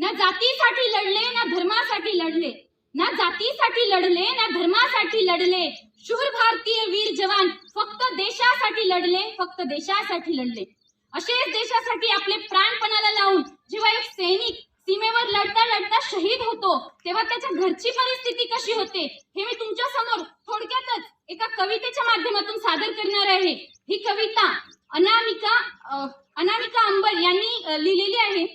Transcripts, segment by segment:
ना जातीसाठी लढले ना धर्मासाठी लढले, ना जातीसाठी लढले ना धर्मासाठी लढले. शूर भारतीय वीर जवान फक्त देशासाठी लढले, फक्त देशासाठी लढले. असेच देशासाठी आपले प्राण पणाला लावून जेव्हा एक सैनिक सीमेवर लढता लढता शहीद होतो तेव्हा त्याच्या घरची परिस्थिती कशी होते हे मी तुमच्या समोर थोडक्यातच एका कवितेच्या माध्यमातून सादर करणार आहे. ही कविता अनामिका अंबर यांनी लिहिलेली आहे.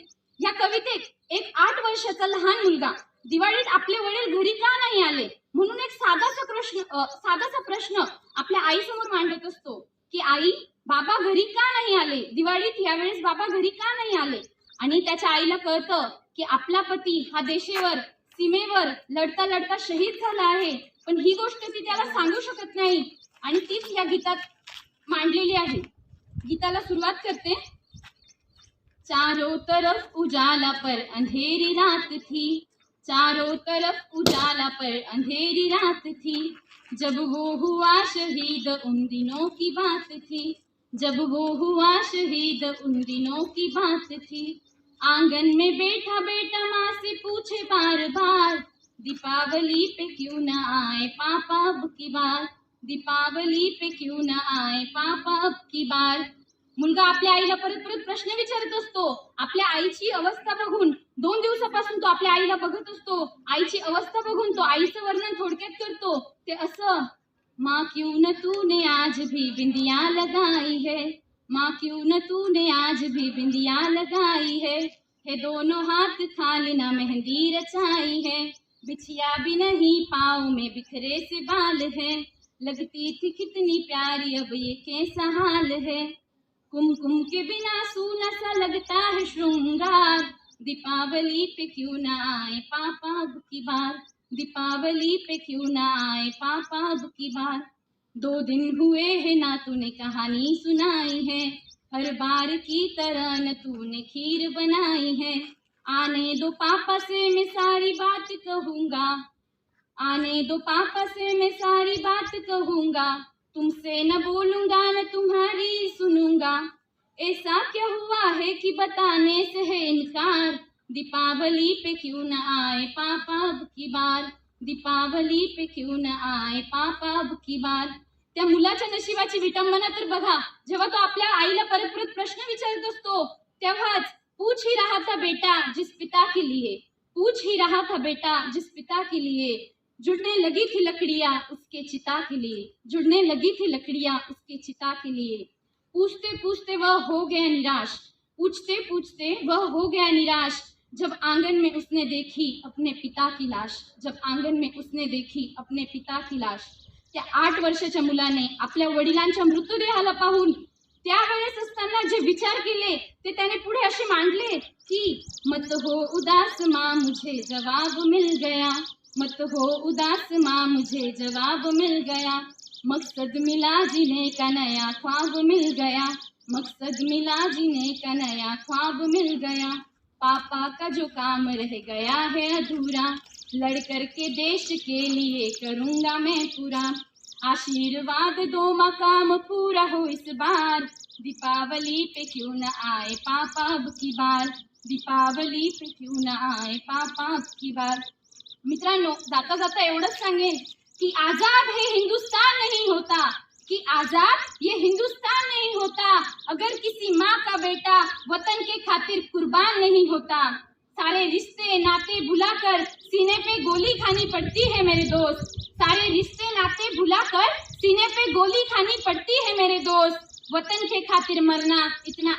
या कवितेत एक 8 वर्षाचा लहान मुलगा दिवाळीत आपले वडील घरी का नाही आले म्हणून एक साधासा प्रश्न आपल्या आईसमोर मांडत असतो की आई, बाबा घरी का नाही आले, दिवाळीत यावेळेस बाबा घरी का नाही आले. आणि त्याच्या आईला कळतं की आपला पती हा देशेवर सीमेवर लढता लढता शहीद झाला आहे, पण ही गोष्ट ती त्याला सांगू शकत नाही आणि तीच या गीतात मांडलेली आहे. गीताला सुरुवात करते. चारों तरफ उजाला पर अंधेरी रात थी, चारों तरफ उजाला पर अंधेरी रात थी, जब वो हुआ शहीद उन दिनों की बात थी, जब वो हुआ शहीद उन दिनों की बात थी. आंगन में बैठा बेटा माँ से पूछे बार बार, दीपावली पे क्यों न आए पापा अब की बार, दीपावली पे क्यों न आए पापा अब की बार. मुलगा आपल्या आईला परत परत प्रश्न विचारत असतो. आपल्या आईची अवस्था बघून 2 दिवसापासून तो आपल्या आईला बघत असतो. आईची अवस्था बघून तो आईचं वर्णन थोडक्यात करतो. ते असं, माँ क्यों न तूने आज भी बिंदिया लगाई है, माँ क्यों न तूने आज भी बिंदिया लगाई है दोनों हाथ थाली ना मेहंदी रचाई है, बिछिया भी नहीं पाँव में बिखरे से बाल है, लगती थी कितनी प्यारी अब ये कैसा हाल है, कुमकुम के बिना सूना सा लगता है श्रृंगार, दीपावली पे क्यों न आए पापा अब की बार, दीपावली पे क्यों न आए पापा अब की बार. 2 दिन हुए हैं ना तूने कहानी सुनाई है, हर बार की तरह न तूने खीर बनाई है, आने दो पापा से मैं सारी बात कहूँगा, आने दो पापा से मैं सारी बात कहूँगा, तुमसे न बोलूँगा न तुम्हारी सुनूंगा, ऐसा क्या हुआ है कि बताने से है इनकार, दीपावली पे क्यों न आए पापा अब की बार, दीपावली पे क्यों न आए पापा अब की बार. त्या मुलाच्या नशिबाची विटंबना तर बघा. जेव्हा तो आपल्या आईला परत परत प्रश्न विचारत असतो तेव्हाच पूछ ही रहा था बेटा जिस पिता के लिए, पूछ ही रहा था बेटा जिस पिता के लिए, जुड़ने लगी थी लकड़ियां उसके चिता के लिए, जुड़ने लगी थी लकड़ियां उसके चिता के लिए. पूछते पूछते वह हो गया निराश, पूछते पूछते वह हो गया निराश, जब आंगन में उसने देखी अपने पिता की लाश, जब आंगन में उसने देखी अपने पिता की लाश. त्या 8 वर्षाच्या मुलाने आपल्या वडिलांच्या मृतदेहाला पाहून त्यावेळेस असताना जे विचार केले ते त्याने पुढे असे मांडले की मत हो उदास माँ मुझे जवाब मिल गया, मत हो उदास माँ मुझे जवाब मिल गया, मकसद मिला जीने का नया ख्वाब मिल गया, मकसद मिला जीने का नया ख्वाब मिल गया, पापा का जो काम रह गया है अधूरा, लड़ करके देश के लिए करूँगा मैं पूरा, आशीर्वाद दो माँ काम पूरा हो इस बार, दीपावली पे क्यों न आए पापा अब की बार, दीपावली पे क्यों न आए पापा अब की बार. मित्रांनो, जाता जाता एवढंच सांगेन कि आजाद है हिंदुस्तान नहीं होता, कि आजाद ये हिंदुस्तान नहीं होता अगर किसी माँ का बेटा वतन के खातिर कुर्बान नहीं होता. सारे रिश्ते नाते भुलाकर सीने पे गोली खानी पड़ती है मेरे दोस्त, सारे रिश्ते नाते भुलाकर सीने पे गोली खानी पड़ती है मेरे दोस्त, वतन के खातिर मरना इतना